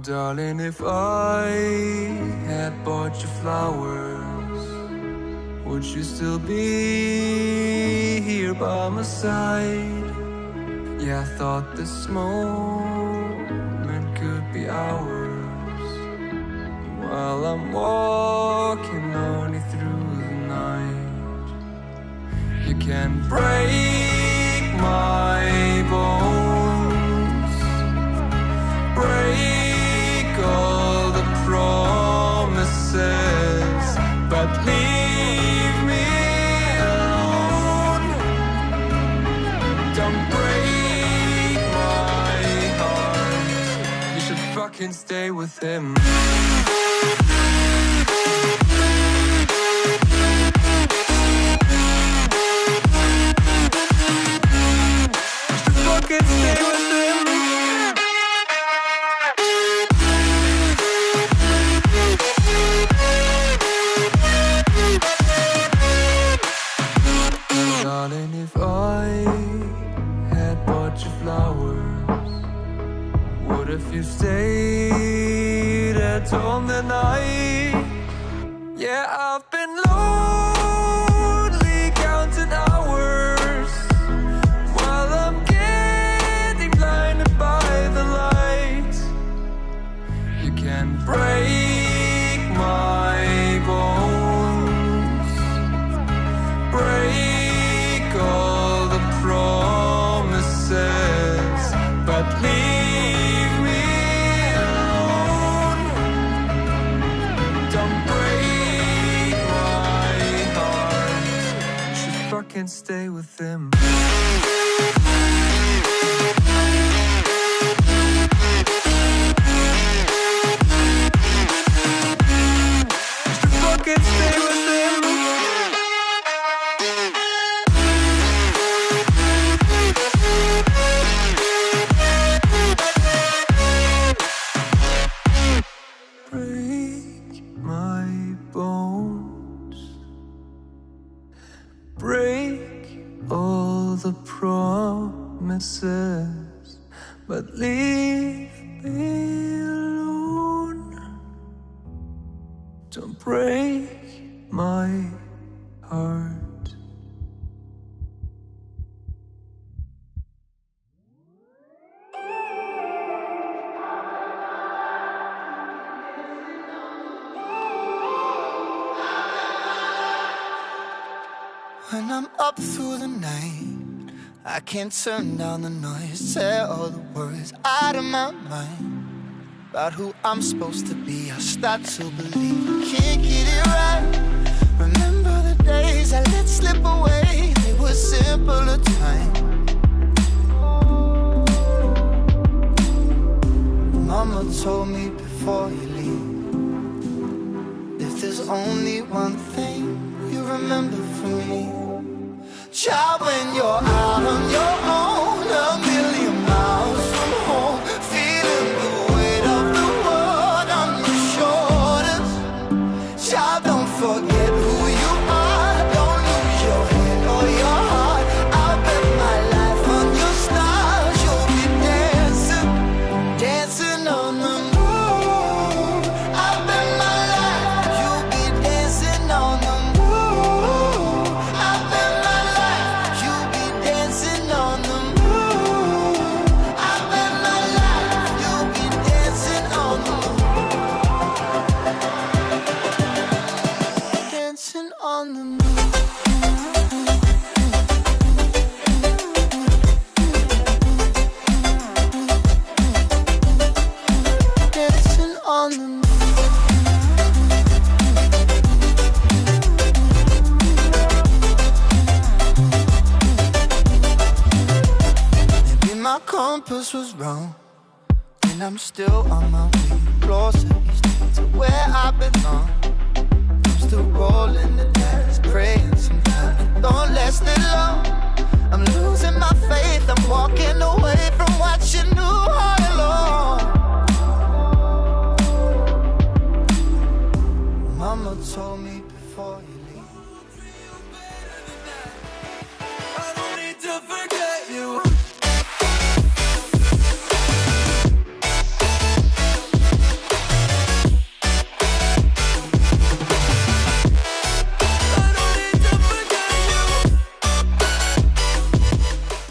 darling, if I had bought you flowers, would you still be here by my side? Yeah, I thought this moment could be ours, while I'm walking on you through the night. You can break my bones, break all the promises, but leave me alone. Don't break my heart. You should fucking stay with him. You should fucking stay with him. Darling, if I had bought you flowers, what if you stayed at home the night? Yeah, I've been lonely counting hours, while I'm getting blinded by the light. You can break my bones, break all the promises, but leave me alone. Don't break my heart. You should fucking stay with him. You should fucking stay with him. Break my bones, break all the promises, but leave me alone. Don't break my heart. When I'm up through the night, I can't turn down the noise, tear all the worries out of my mind about who I'm supposed to be. I start to believe I can't get it right. Remember the days I let slip away, they were simpler times. Mama told me before you leave, if there's only one thing you remember from me, child, when you're out on your own, a million miles from home, feeling the weight of the world on your shoulders. Child, don't forget who you are, don't lose your head or your heart. I'll bet my life on your stars, you'll be dancing, dancing on the moon. I'll bet my life, you'll be dancing on the moon. I'll bet my life, you'll be dancing on the moon. I'll bet my life, you'll be dancing on the moon. Dancing on the moon. Dancing on the moon. Maybe my compass was wrong, and I'm still on my way closer to where I belong. I'm still rolling the dice, praying sometimes it don't last that long. I'm losing my faith, I'm walking away from what you knew all along. Mama told me before you